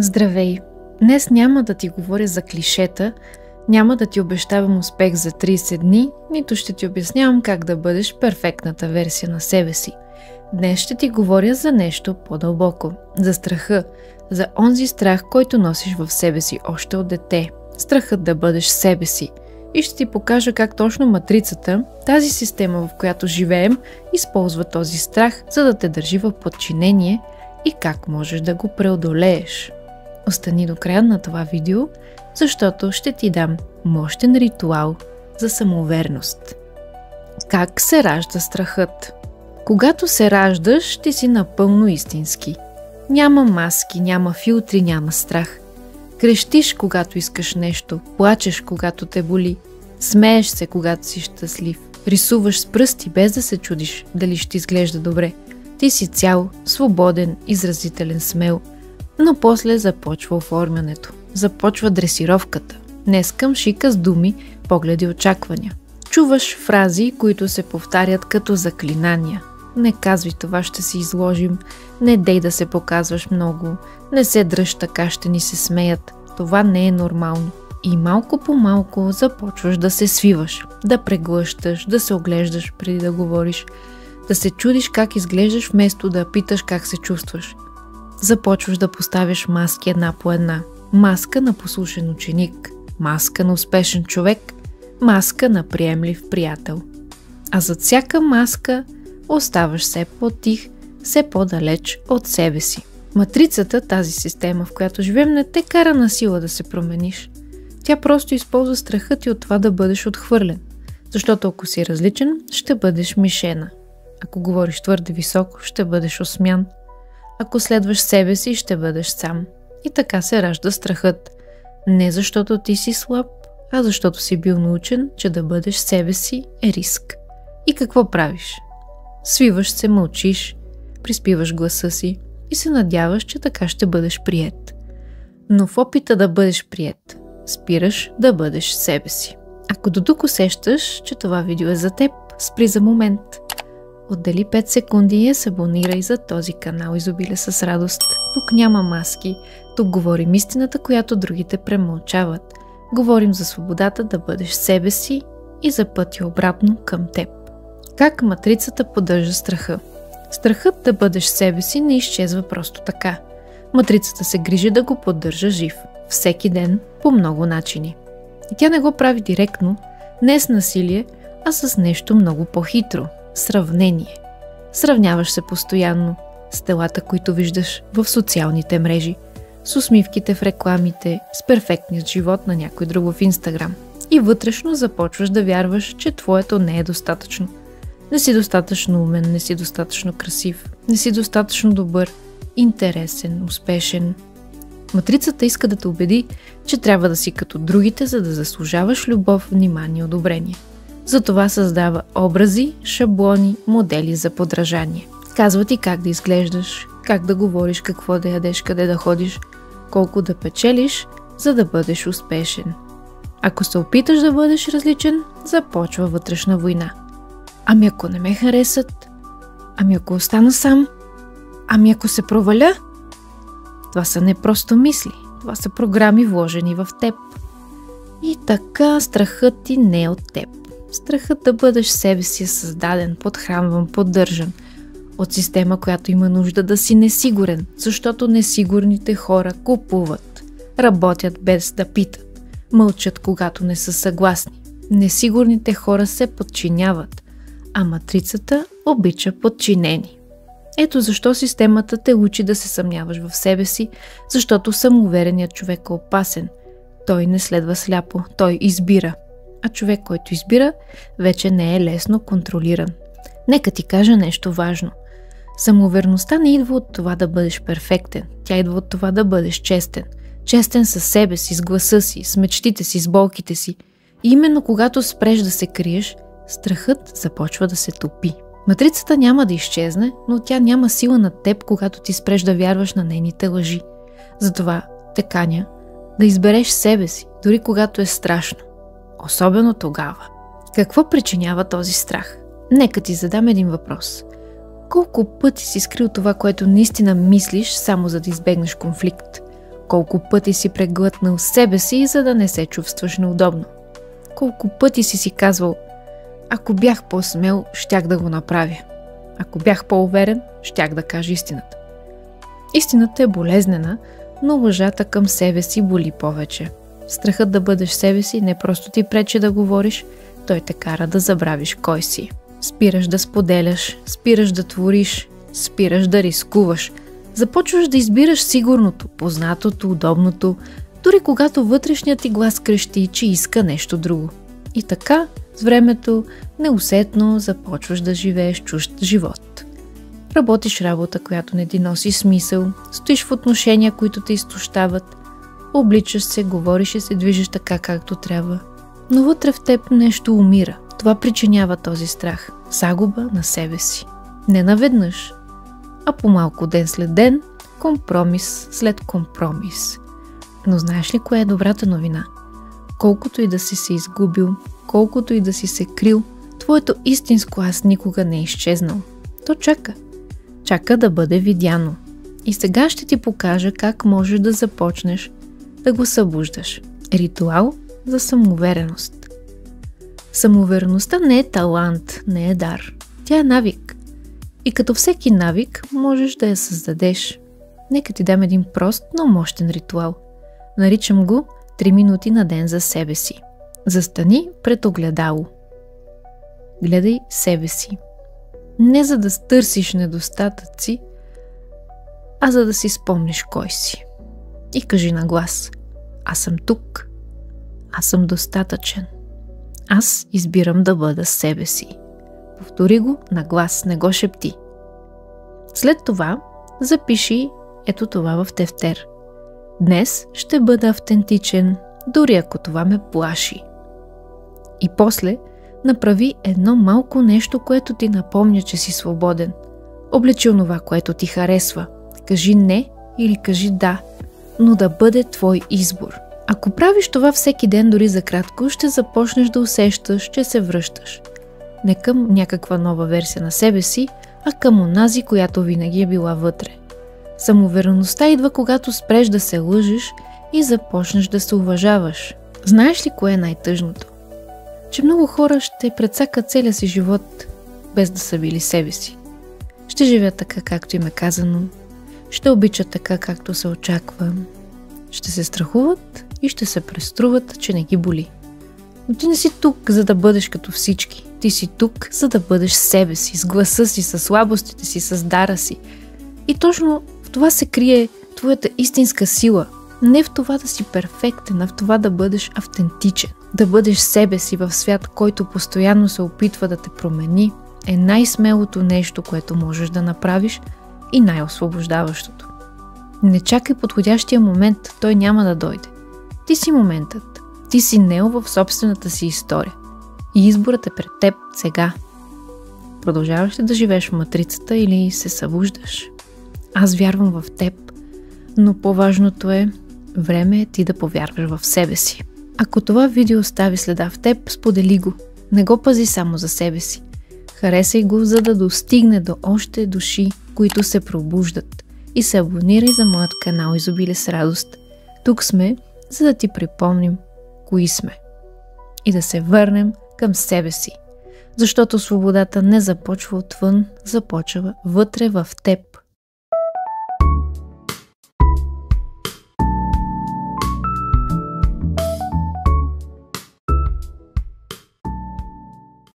Здравей! Днес няма да ти говоря за клишета, няма да ти обещавам успех за 30 дни, нито ще ти обяснявам как да бъдеш перфектната версия на себе си. Днес ще ти говоря за нещо по-дълбоко, за страха, за онзи страх, който носиш в себе си още от дете. Страхът да бъдеш себе си. И ще ти покажа как точно матрицата, тази система, в която живеем, използва този страх, за да те държи в подчинение и как можеш да го преодолееш. Остани до края на това видео, защото ще ти дам мощен ритуал за самоувереност. Как се ражда страхът? Когато се раждаш, ти си напълно истински. Няма маски, няма филтри, няма страх. Крещиш, когато искаш нещо, плачеш, когато те боли, смееш се, когато си щастлив, рисуваш с пръсти, без да се чудиш дали ще изглежда добре. Ти си цял, свободен, изразителен, смел. Но после започва оформянето, започва дресировката. Днес към шика с думи, погледи, очаквания. Чуваш фрази, които се повтарят като заклинания. Не казвай, това ще се изложим, не дей да се показваш много, не се дръж, така ще ни се смеят. Това не е нормално. И малко по малко започваш да се свиваш, да преглъщаш, да се оглеждаш преди да говориш, да се чудиш как изглеждаш вместо да питаш как се чувстваш. Започваш да поставяш маски една по една. Маска на послушен ученик, маска на успешен човек, маска на приемлив приятел. А зад всяка маска оставаш все по-тих, все по-далеч от себе си. Матрицата, тази система, в която живеем, не те кара на сила да се промениш. Тя просто използва страха ти от това да бъдеш отхвърлен. Защото ако си различен, ще бъдеш мишена. Ако говориш твърде високо, ще бъдеш осмян. Ако следваш себе си, ще бъдеш сам. И така се ражда страхът. Не защото ти си слаб, а защото си бил научен, че да бъдеш себе си е риск. И какво правиш? Свиваш се, мълчиш, приспиваш гласа си и се надяваш, че така ще бъдеш приет. Но в опита да бъдеш приет, спираш да бъдеш себе си. Ако дотук усещаш, че това видео е за теб, спри за момент. Отдели 5 секунди и се абонирай за този канал Изобилие с радост. Тук няма маски, тук говорим истината, която другите премълчават. Говорим за свободата да бъдеш себе си и за пътя обратно към теб. Как матрицата поддържа страха? Страхът да бъдеш себе си не изчезва просто така. Матрицата се грижи да го поддържа жив. Всеки ден, по много начини. И тя не го прави директно, не с насилие, а с нещо много по-хитро. Сравнение. Сравняваш се постоянно с телата, които виждаш в социалните мрежи, с усмивките в рекламите, с перфектният живот на някой друг в Инстаграм. И вътрешно започваш да вярваш, че твоето не е достатъчно. Не си достатъчно умен, не си достатъчно красив, не си достатъчно добър, интересен, успешен. Матрицата иска да те убеди, че трябва да си като другите, за да заслужаваш любов, внимание и одобрение. Затова създава образи, шаблони, модели за подражание. Казва ти как да изглеждаш, как да говориш, какво да ядеш, къде да ходиш, колко да печелиш, за да бъдеш успешен. Ако се опиташ да бъдеш различен, започва вътрешна война. Ами ако не ме харесат? Ами ако остана сам? Ами ако се проваля? Това са не просто мисли, това са програми вложени в теб. И така страхът ти не е от теб. Страхът да бъдеш себе си е създаден, подхранван, поддържан от система, която има нужда да си несигурен, защото несигурните хора купуват, работят без да питат, мълчат, когато не са съгласни. Несигурните хора се подчиняват, а матрицата обича подчинени. Ето защо системата те учи да се съмняваш в себе си, защото самоувереният човек е опасен. Той не следва сляпо, той избира. А човек, който избира, вече не е лесно контролиран. Нека ти кажа нещо важно. Самоувереността не идва от това да бъдеш перфектен. Тя идва от това да бъдеш честен. Честен със себе си, с гласа си, с мечтите си, с болките си. И именно когато спреш да се криеш, страхът започва да се топи. Матрицата няма да изчезне, но тя няма сила над теб, когато ти спреш да вярваш на нейните лъжи. Затова те каня да избереш себе си, дори когато е страшно. Особено тогава. Какво причинява този страх? Нека ти задам един въпрос. Колко пъти си скрил това, което наистина мислиш, само за да избегнеш конфликт? Колко пъти си преглътнал себе си, за да не се чувстваш неудобно? Колко пъти си казвал: ако бях по-смел, щях да го направя. Ако бях по-уверен, щях да кажа истината. Истината е болезнена, но лъжата към себе си боли повече. Страхът да бъдеш себе си не просто ти пречи да говориш, той те кара да забравиш кой си. Спираш да споделяш, спираш да твориш, спираш да рискуваш. Започваш да избираш сигурното, познатото, удобното, дори когато вътрешният ти глас крещи, че иска нещо друго. И така, с времето, неусетно започваш да живееш чужд живот. Работиш работа, която не ти носи смисъл, стоиш в отношения, които те изтощават, обличаш се, говориш и се движиш така, както трябва. Но вътре в теб нещо умира. Това причинява този страх. Загуба на себе си. Не наведнъж, а по-малко ден след ден, компромис след компромис. Но знаеш ли кое е добрата новина? Колкото и да си се изгубил, колкото и да си се крил, твоето истинско аз никога не е изчезнал. То чака. Чака да бъде видяно. И сега ще ти покажа как можеш да започнеш да го събуждаш. Ритуал за самоувереност. Самоувереността не е талант, не е дар. Тя е навик. И като всеки навик, можеш да я създадеш. Нека ти дам един прост, но мощен ритуал. Наричам го 3 минути на ден за себе си. Застани пред огледало. Гледай себе си. Не за да търсиш недостатъци, а за да си спомниш кой си. И кажи на глас: аз съм тук. Аз съм достатъчен. Аз избирам да бъда себе си. Повтори го на глас, не го шепти. След това запиши ето това в тефтер. Днес ще бъда автентичен, дори ако това ме плаши. И после направи едно малко нещо, което ти напомня, че си свободен. Облечи онова, което ти харесва. Кажи не или кажи да, но да бъде твой избор. Ако правиш това всеки ден, дори за кратко, ще започнеш да усещаш, че се връщаш. Не към някаква нова версия на себе си, а към онази, която винаги е била вътре. Самоувереността идва, когато спреш да се лъжеш и започнеш да се уважаваш. Знаеш ли кое е най-тъжното? Че много хора ще прецакат целия си живот, без да са били себе си. Ще живеят така, както им е казано, ще обичат така, както се очаква, ще се страхуват и ще се преструват, че не ги боли. Но ти не си тук, за да бъдеш като всички. Ти си тук, за да бъдеш себе си, с гласа си, с слабостите си, с дара си. И точно в това се крие твоята истинска сила. Не в това да си перфектен, а в това да бъдеш автентичен. Да бъдеш себе си в свят, който постоянно се опитва да те промени, е най-смелото нещо, което можеш да направиш и най-освобождаващото. Не чакай подходящия момент, той няма да дойде. Ти си моментът. Ти си Нео в собствената си история. И изборът е пред теб сега. Продължаваш ли да живееш в матрицата или се събуждаш? Аз вярвам в теб, но по-важното е време е ти да повярваш в себе си. Ако това видео остави следа в теб, сподели го. Не го пази само за себе си. Харесай го, за да достигне до още души, които се пробуждат. И се абонирай за моят канал Изобилие с радост. Тук сме, за да ти припомним кои сме. И да се върнем към себе си. Защото свободата не започва отвън, започва вътре в теб.